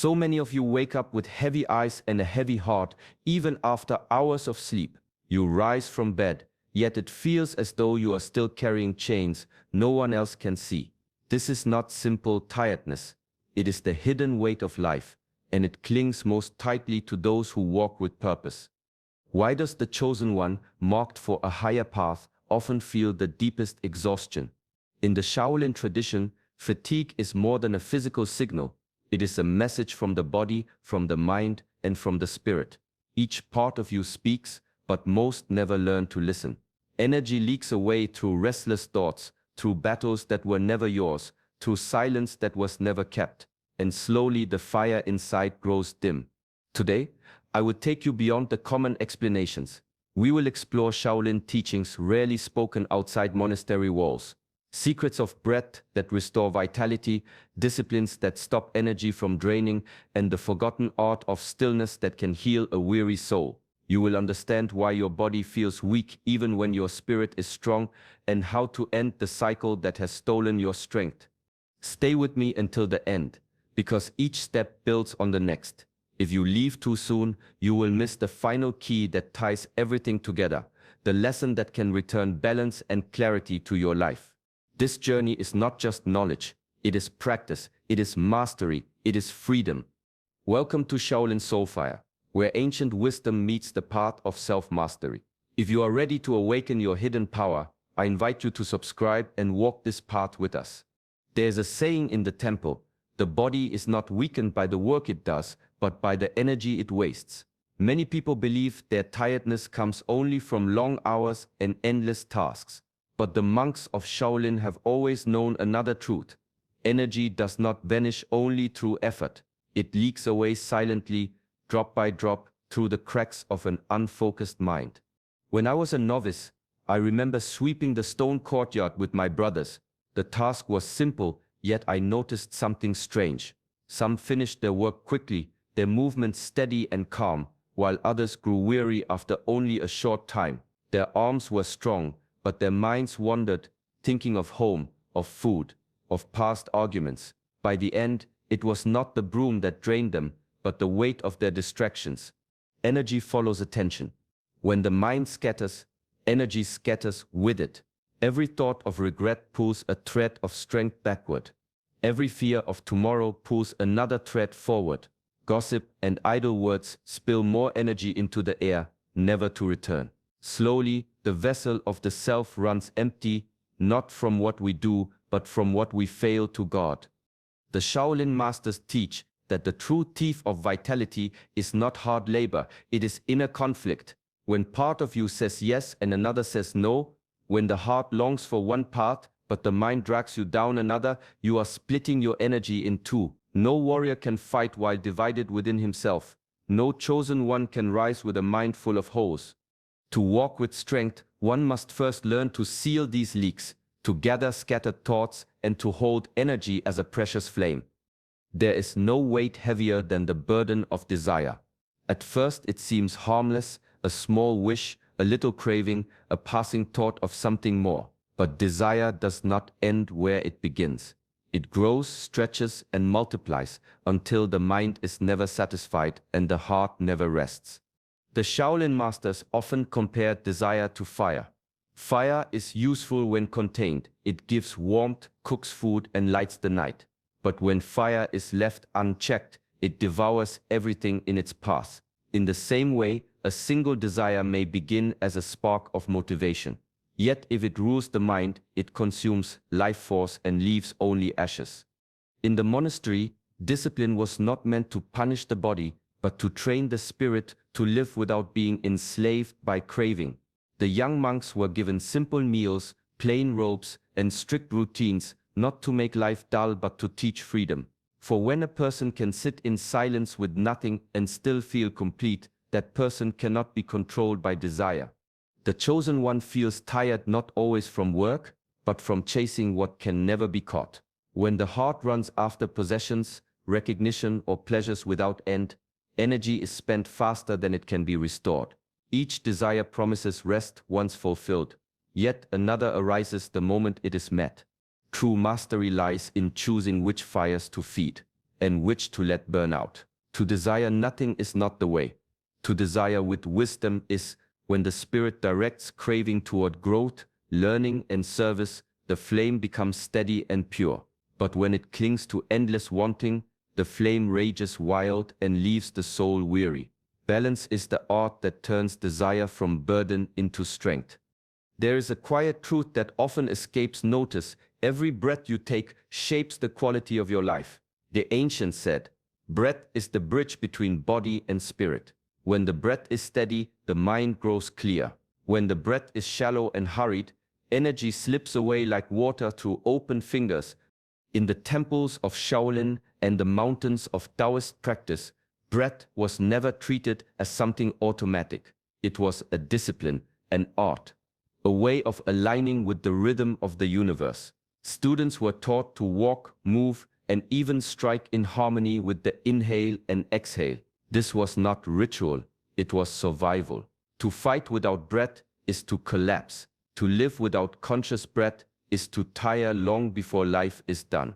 So many of you wake up with heavy eyes and a heavy heart, even after hours of sleep. You rise from bed, yet it feels as though you are still carrying chains no one else can see. This is not simple tiredness. It is the hidden weight of life, and it clings most tightly to those who walk with purpose. Why does the chosen one, marked for a higher path, often feel the deepest exhaustion? In the Shaolin tradition, fatigue is more than a physical signal. It is a message from the body, from the mind, and from the spirit. Each part of you speaks, but most never learn to listen. Energy leaks away through restless thoughts, through battles that were never yours, through silence that was never kept, and slowly the fire inside grows dim. Today, I will take you beyond the common explanations. We will explore Shaolin teachings rarely spoken outside monastery walls. Secrets of breath that restore vitality, disciplines that stop energy from draining, and the forgotten art of stillness that can heal a weary soul. You will understand why your body feels weak even when your spirit is strong, and how to end the cycle that has stolen your strength. Stay with me until the end, because each step builds on the next. If you leave too soon, you will miss the final key that ties everything together, the lesson that can return balance and clarity to your life. This journey is not just knowledge, it is practice, it is mastery, it is freedom. Welcome to Shaolin Soulfire, where ancient wisdom meets the path of self-mastery. If you are ready to awaken your hidden power, I invite you to subscribe and walk this path with us. There's a saying in the temple, the body is not weakened by the work it does, but by the energy it wastes. Many people believe their tiredness comes only from long hours and endless tasks. But the monks of Shaolin have always known another truth. Energy does not vanish only through effort. It leaks away silently, drop by drop, through the cracks of an unfocused mind. When I was a novice, I remember sweeping the stone courtyard with my brothers. The task was simple, yet I noticed something strange. Some finished their work quickly, their movements steady and calm, while others grew weary after only a short time. Their arms were strong, but their minds wandered, thinking of home, of food, of past arguments. By the end, it was not the broom that drained them, but the weight of their distractions. Energy follows attention. When the mind scatters, energy scatters with it. Every thought of regret pulls a thread of strength backward. Every fear of tomorrow pulls another thread forward. Gossip and idle words spill more energy into the air, never to return. Slowly, the vessel of the self runs empty, not from what we do, but from what we fail to guard. The Shaolin masters teach that the true thief of vitality is not hard labor, it is inner conflict. When part of you says yes and another says no, when the heart longs for one path, but the mind drags you down another, you are splitting your energy in two. No warrior can fight while divided within himself. No chosen one can rise with a mind full of holes. To walk with strength, one must first learn to seal these leaks, to gather scattered thoughts, and to hold energy as a precious flame. There is no weight heavier than the burden of desire. At first it seems harmless, a small wish, a little craving, a passing thought of something more. But desire does not end where it begins. It grows, stretches, and multiplies until the mind is never satisfied and the heart never rests. The Shaolin masters often compare desire to fire. Fire is useful when contained. It gives warmth, cooks food, and lights the night. But when fire is left unchecked, it devours everything in its path. In the same way, a single desire may begin as a spark of motivation. Yet if it rules the mind, it consumes life force and leaves only ashes. In the monastery, discipline was not meant to punish the body, but to train the spirit to live without being enslaved by craving. The young monks were given simple meals, plain robes, and strict routines, not to make life dull but to teach freedom. For when a person can sit in silence with nothing and still feel complete, that person cannot be controlled by desire. The chosen one feels tired not always from work, but from chasing what can never be caught. When the heart runs after possessions, recognition, or pleasures without end, energy is spent faster than it can be restored. Each desire promises rest once fulfilled, yet another arises the moment it is met. True mastery lies in choosing which fires to feed. and which to let burn out. To desire nothing is not the way. To desire with wisdom is, when the spirit directs craving toward growth, learning, and service, the flame becomes steady and pure. But when it clings to endless wanting, the flame rages wild and leaves the soul weary. Balance is the art that turns desire from burden into strength. There is a quiet truth that often escapes notice. Every breath you take shapes the quality of your life. The ancients said, breath is the bridge between body and spirit. When the breath is steady, the mind grows clear. When the breath is shallow and hurried, energy slips away like water through open fingers. In the temples of Shaolin and the mountains of Taoist practice, breath was never treated as something automatic. It was a discipline, an art, a way of aligning with the rhythm of the universe. Students were taught to walk, move, and even strike in harmony with the inhale and exhale. This was not ritual, it was survival. To fight without breath is to collapse. To live without conscious breath is to tire long before life is done.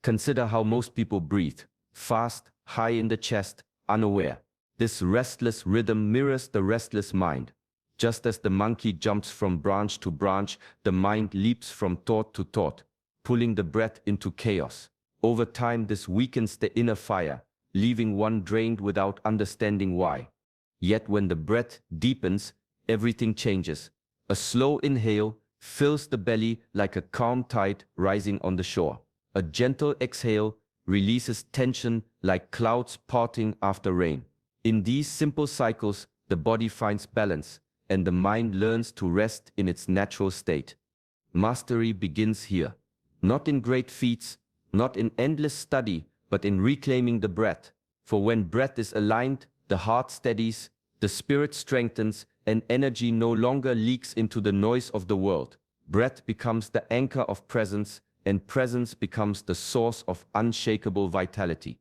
Consider how most people breathe, fast, high in the chest, unaware. This restless rhythm mirrors the restless mind. Just as the monkey jumps from branch to branch, the mind leaps from thought to thought, pulling the breath into chaos. Over time, this weakens the inner fire, leaving one drained without understanding why. Yet when the breath deepens, everything changes. A slow inhale fills the belly like a calm tide rising on the shore. A gentle exhale releases tension like clouds parting after rain. In these simple cycles, the body finds balance, and the mind learns to rest in its natural state. Mastery begins here, not in great feats, not in endless study, but in reclaiming the breath. For when breath is aligned, the heart steadies, the spirit strengthens, and energy no longer leaks into the noise of the world. Breath becomes the anchor of presence, and presence becomes the source of unshakable vitality.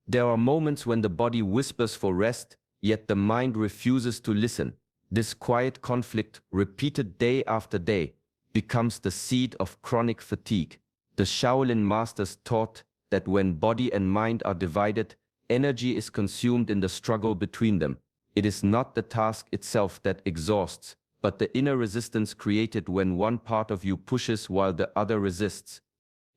There are moments when the body whispers for rest, yet the mind refuses to listen. This quiet conflict, repeated day after day, becomes the seed of chronic fatigue. The Shaolin masters taught that when body and mind are divided, energy is consumed in the struggle between them. It is not the task itself that exhausts, but the inner resistance created when one part of you pushes while the other resists.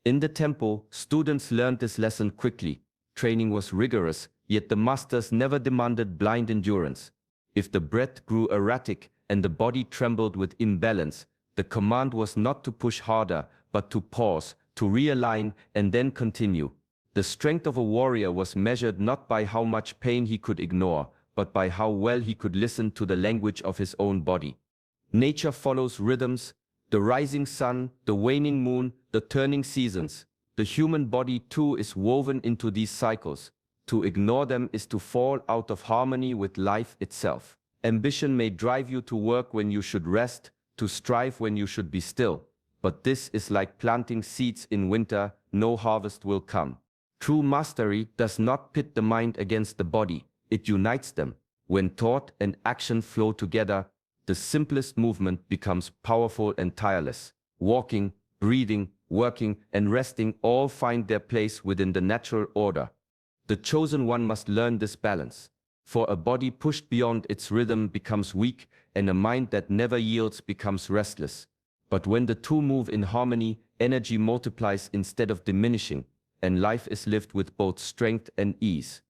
In the temple, students learned this lesson quickly. Training was rigorous, yet the masters never demanded blind endurance. If the breath grew erratic and the body trembled with imbalance, the command was not to push harder, but to pause, to realign, and then continue. The strength of a warrior was measured not by how much pain he could ignore, but by how well he could listen to the language of his own body. Nature follows rhythms, the rising sun, the waning moon, the turning seasons. The human body too is woven into these cycles. To ignore them is to fall out of harmony with life itself. Ambition may drive you to work when you should rest, to strive when you should be still. But this is like planting seeds in winter, no harvest will come. True mastery does not pit the mind against the body, it unites them. When thought and action flow together, the simplest movement becomes powerful and tireless. Walking, breathing, working, and resting all find their place within the natural order. The chosen one must learn this balance. For a body pushed beyond its rhythm becomes weak, and a mind that never yields becomes restless. But when the two move in harmony, energy multiplies instead of diminishing, and life is lived with both strength and ease.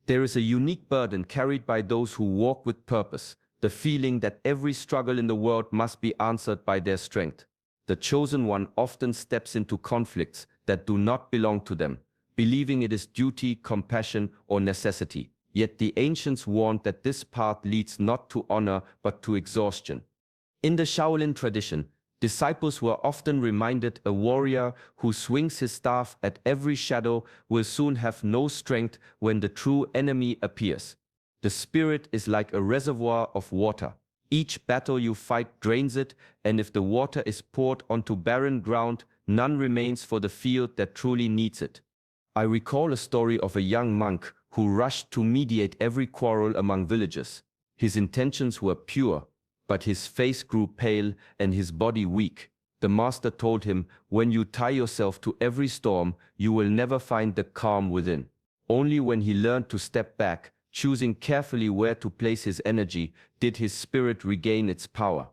There is a unique burden carried by those who walk with purpose, the feeling that every struggle in the world must be answered by their strength. The chosen one often steps into conflicts that do not belong to them, believing it is duty, compassion, or necessity. Yet the ancients warned that this path leads not to honor but to exhaustion. In the Shaolin tradition, disciples were often reminded a warrior who swings his staff at every shadow will soon have no strength when the true enemy appears. The spirit is like a reservoir of water. Each battle you fight drains it, and if the water is poured onto barren ground, none remains for the field that truly needs it. I recall a story of a young monk who rushed to mediate every quarrel among villagers. His intentions were pure, but his face grew pale and his body weak. The master told him, "When you tie yourself to every storm, you will never find the calm within." Only when he learned to step back, choosing carefully where to place his energy, did his spirit regain its power.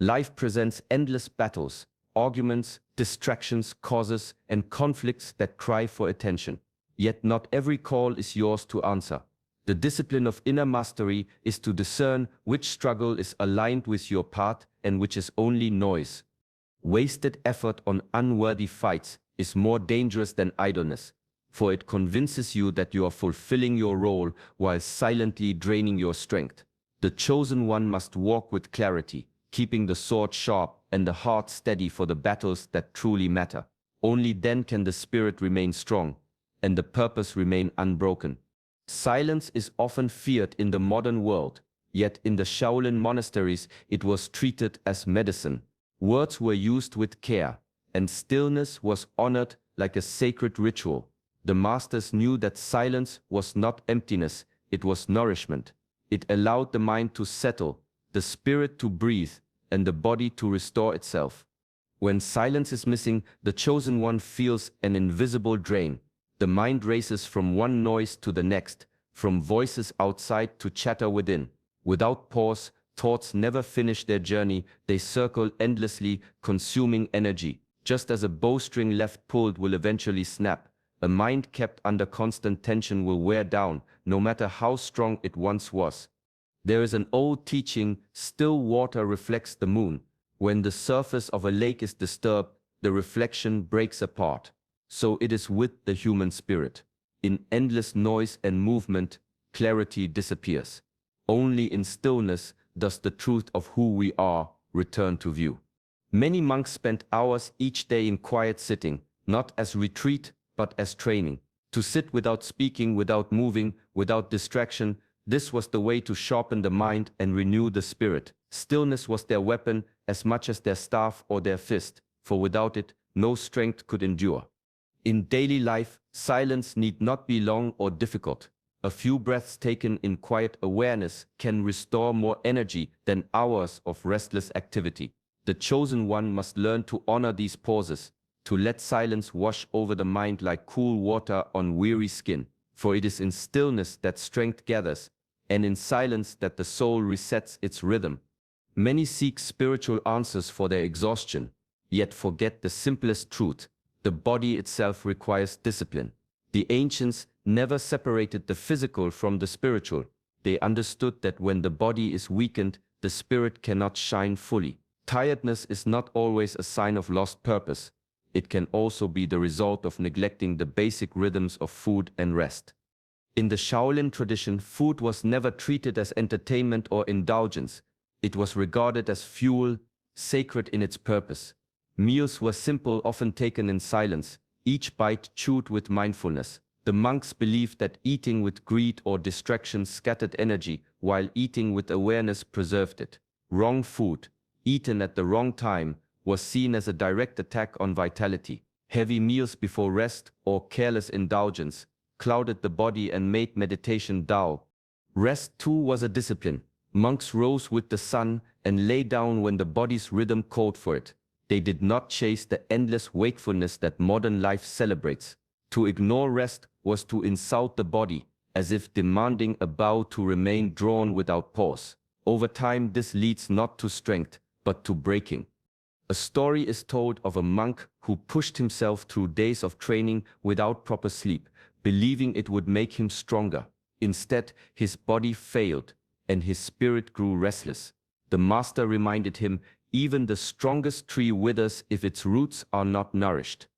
Life presents endless battles, arguments, distractions, causes, and conflicts that cry for attention. Yet not every call is yours to answer. The discipline of inner mastery is to discern which struggle is aligned with your path and which is only noise. Wasted effort on unworthy fights is more dangerous than idleness, for it convinces you that you are fulfilling your role while silently draining your strength. The chosen one must walk with clarity, keeping the sword sharp and the heart steady for the battles that truly matter. Only then can the spirit remain strong and the purpose remain unbroken. Silence is often feared in the modern world, yet in the Shaolin monasteries it was treated as medicine. Words were used with care, and stillness was honored like a sacred ritual. The masters knew that silence was not emptiness, it was nourishment. It allowed the mind to settle, the spirit to breathe, and the body to restore itself. When silence is missing, the chosen one feels an invisible drain. The mind races from one noise to the next, from voices outside to chatter within. Without pause, thoughts never finish their journey, they circle endlessly, consuming energy. Just as a bowstring left pulled will eventually snap, a mind kept under constant tension will wear down, no matter how strong it once was. There is an old teaching, still water reflects the moon. When the surface of a lake is disturbed, the reflection breaks apart. So it is with the human spirit. In endless noise and movement, clarity disappears. Only in stillness does the truth of who we are return to view. Many monks spent hours each day in quiet sitting, not as retreat, but as training. To sit without speaking, without moving, without distraction, this was the way to sharpen the mind and renew the spirit. Stillness was their weapon as much as their staff or their fist, for without it, no strength could endure. In daily life, silence need not be long or difficult. A few breaths taken in quiet awareness can restore more energy than hours of restless activity. The chosen one must learn to honor these pauses, to let silence wash over the mind like cool water on weary skin. For it is in stillness that strength gathers, and in silence that the soul resets its rhythm. Many seek spiritual answers for their exhaustion, yet forget the simplest truth. The body itself requires discipline. The ancients never separated the physical from the spiritual. They understood that when the body is weakened, the spirit cannot shine fully. Tiredness is not always a sign of lost purpose. It can also be the result of neglecting the basic rhythms of food and rest. In the Shaolin tradition, food was never treated as entertainment or indulgence. It was regarded as fuel, sacred in its purpose. Meals were simple, often taken in silence, each bite chewed with mindfulness. The monks believed that eating with greed or distraction scattered energy, while eating with awareness preserved it. Wrong food, eaten at the wrong time, was seen as a direct attack on vitality. Heavy meals before rest or careless indulgence clouded the body and made meditation dull. Rest too was a discipline. Monks rose with the sun and lay down when the body's rhythm called for it. They did not chase the endless wakefulness that modern life celebrates. To ignore rest was to insult the body, as if demanding a bow to remain drawn without pause. Over time, this leads not to strength, but to breaking. A story is told of a monk who pushed himself through days of training without proper sleep, believing it would make him stronger. Instead, his body failed, and his spirit grew restless. The master reminded him, even the strongest tree withers if its roots are not nourished.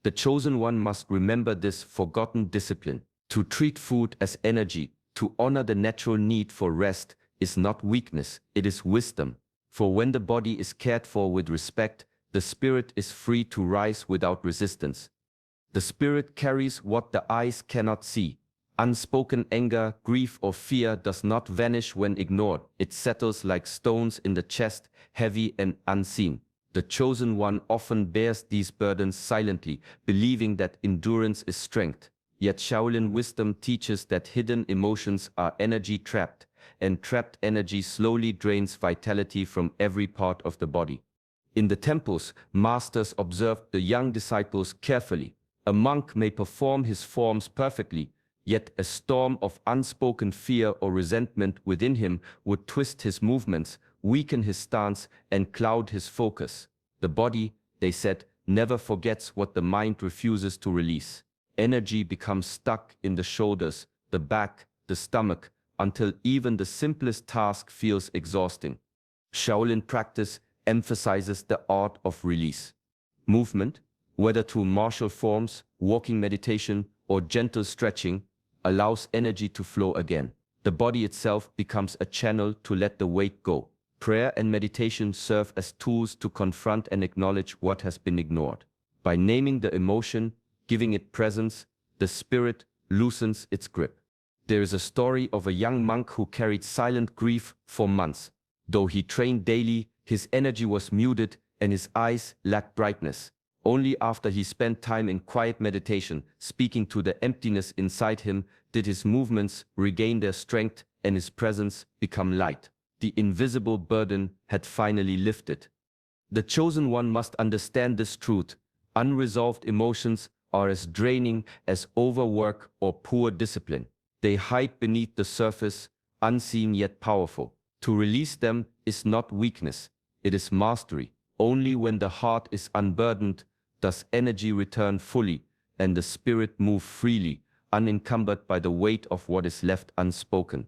The chosen one must remember this forgotten discipline. To treat food as energy, to honor the natural need for rest, is not weakness, it is wisdom. For when the body is cared for with respect, the spirit is free to rise without resistance. The spirit carries what the eyes cannot see. Unspoken anger, grief, or fear does not vanish when ignored. It settles like stones in the chest, heavy and unseen. The chosen one often bears these burdens silently, believing that endurance is strength. Yet Shaolin wisdom teaches that hidden emotions are energy trapped, and trapped energy slowly drains vitality from every part of the body. In the temples, masters observed the young disciples carefully. A monk may perform his forms perfectly, Yet a storm of unspoken fear or resentment within him would twist his movements, weaken his stance, and cloud his focus. The body, they said, never forgets what the mind refuses to release. Energy becomes stuck in the shoulders, the back, the stomach, until even the simplest task feels exhausting. Shaolin practice emphasizes the art of release. Movement, whether through martial forms, walking meditation, or gentle stretching, allows energy to flow again. The body itself becomes a channel to let the weight go. Prayer and meditation serve as tools to confront and acknowledge what has been ignored. By naming the emotion, giving it presence, the spirit loosens its grip. There is a story of a young monk who carried silent grief for months. Though he trained daily, his energy was muted and his eyes lacked brightness. Only after he spent time in quiet meditation, speaking to the emptiness inside him, did his movements regain their strength and his presence become light. The invisible burden had finally lifted. The chosen one must understand this truth. Unresolved emotions are as draining as overwork or poor discipline. They hide beneath the surface, unseen yet powerful. To release them is not weakness, it is mastery. Only when the heart is unburdened does energy return fully and the spirit move freely, unencumbered by the weight of what is left unspoken.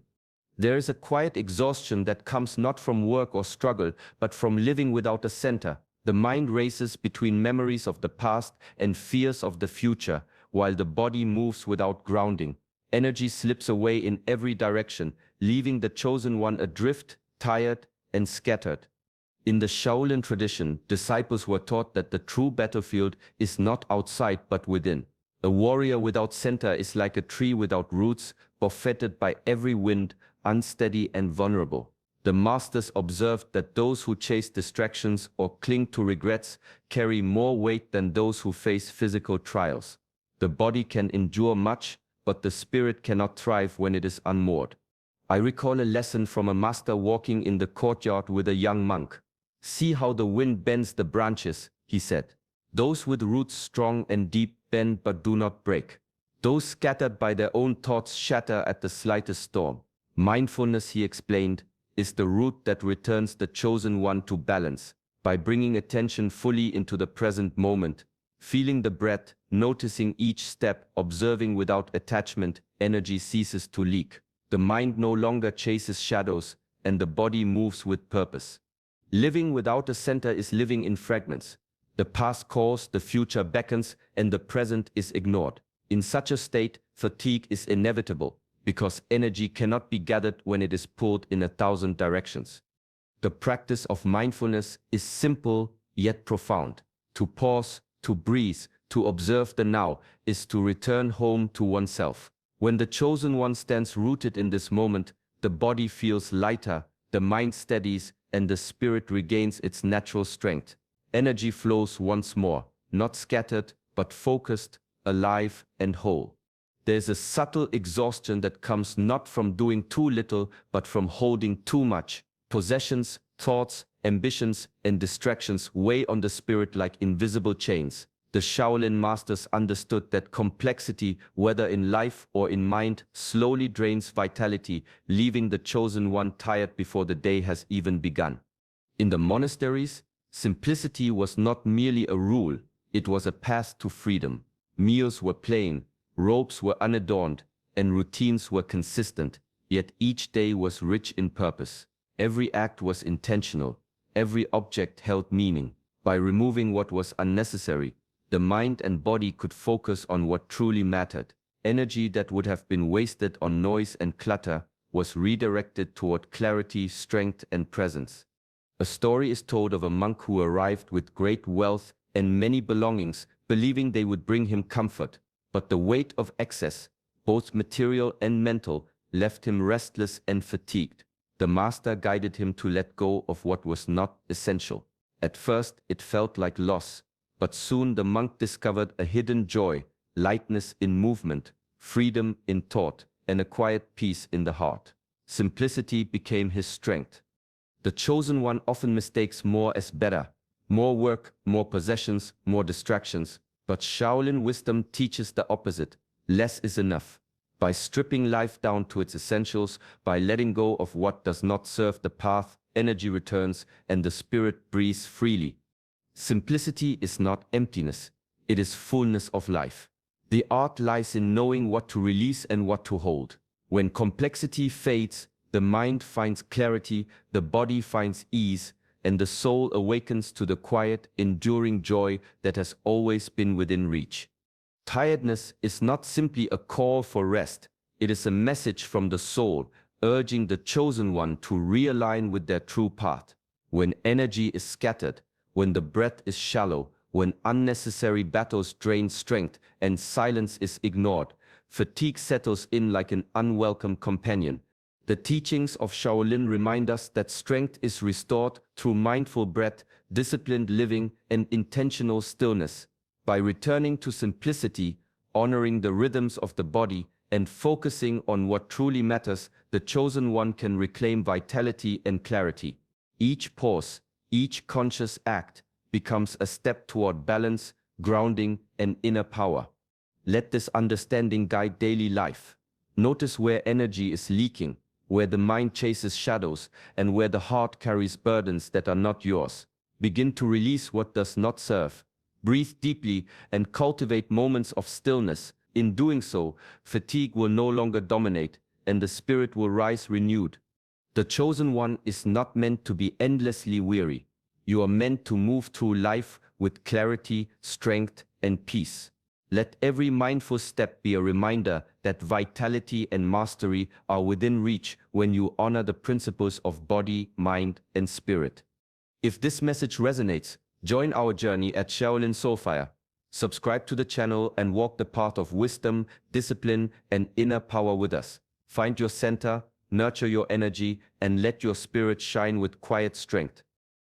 There is a quiet exhaustion that comes not from work or struggle, but from living without a center. The mind races between memories of the past and fears of the future, while the body moves without grounding. Energy slips away in every direction, leaving the chosen one adrift, tired, and scattered. In the Shaolin tradition, disciples were taught that the true battlefield is not outside but within. A warrior without center is like a tree without roots, buffeted by every wind, unsteady and vulnerable. The masters observed that those who chase distractions or cling to regrets carry more weight than those who face physical trials. The body can endure much, but the spirit cannot thrive when it is unmoored. I recall a lesson from a master walking in the courtyard with a young monk. "See how the wind bends the branches," he said. "Those with roots strong and deep bend but do not break. Those scattered by their own thoughts shatter at the slightest storm." Mindfulness, he explained, is the root that returns the chosen one to balance. By bringing attention fully into the present moment, feeling the breath, noticing each step, observing without attachment, energy ceases to leak. The mind no longer chases shadows, and the body moves with purpose. Living without a center is living in fragments. The past calls, the future beckons, and the present is ignored. In such a state, fatigue is inevitable, because energy cannot be gathered when it is pulled in 1,000 directions. The practice of mindfulness is simple yet profound. To pause, to breathe, to observe the now, is to return home to oneself. When the chosen one stands rooted in this moment, the body feels lighter, the mind steadies, and the spirit regains its natural strength. Energy flows once more, not scattered, but focused, alive, and whole. There is a subtle exhaustion that comes not from doing too little, but from holding too much. Possessions, thoughts, ambitions, and distractions weigh on the spirit like invisible chains. The Shaolin masters understood that complexity, whether in life or in mind, slowly drains vitality, leaving the chosen one tired before the day has even begun. In the monasteries, simplicity was not merely a rule, it was a path to freedom. Meals were plain, robes were unadorned, and routines were consistent, yet each day was rich in purpose. Every act was intentional, every object held meaning. By removing what was unnecessary, the mind and body could focus on what truly mattered. Energy that would have been wasted on noise and clutter was redirected toward clarity, strength, and presence. A story is told of a monk who arrived with great wealth and many belongings, believing they would bring him comfort. But the weight of excess, both material and mental, left him restless and fatigued. The master guided him to let go of what was not essential. At first, it felt like loss, but soon the monk discovered a hidden joy, lightness in movement, freedom in thought, and a quiet peace in the heart. Simplicity became his strength. The chosen one often mistakes more as better. More work, more possessions, more distractions. But Shaolin wisdom teaches the opposite. Less is enough. By stripping life down to its essentials, by letting go of what does not serve the path, energy returns and the spirit breathes freely. Simplicity is not emptiness, it is fullness of life. The art lies in knowing what to release and what to hold. When complexity fades, the mind finds clarity, the body finds ease, and the soul awakens to the quiet, enduring joy that has always been within reach. Tiredness is not simply a call for rest, it is a message from the soul, urging the chosen one to realign with their true path. When energy is scattered, when the breath is shallow, when unnecessary battles drain strength and silence is ignored, fatigue settles in like an unwelcome companion. The teachings of Shaolin remind us that strength is restored through mindful breath, disciplined living, and intentional stillness. By returning to simplicity, honoring the rhythms of the body, and focusing on what truly matters, the chosen one can reclaim vitality and clarity. Each pause, each conscious act, becomes a step toward balance, grounding, and inner power. Let this understanding guide daily life. Notice where energy is leaking, where the mind chases shadows, and where the heart carries burdens that are not yours. Begin to release what does not serve. Breathe deeply and cultivate moments of stillness. In doing so, fatigue will no longer dominate, and the spirit will rise renewed. The chosen one is not meant to be endlessly weary. You are meant to move through life with clarity, strength, and peace. Let every mindful step be a reminder that vitality and mastery are within reach when you honor the principles of body, mind, and spirit. If this message resonates, join our journey at Shaolin Soulfire. Subscribe to the channel and walk the path of wisdom, discipline, and inner power with us. Find your center, nurture your energy, and let your spirit shine with quiet strength.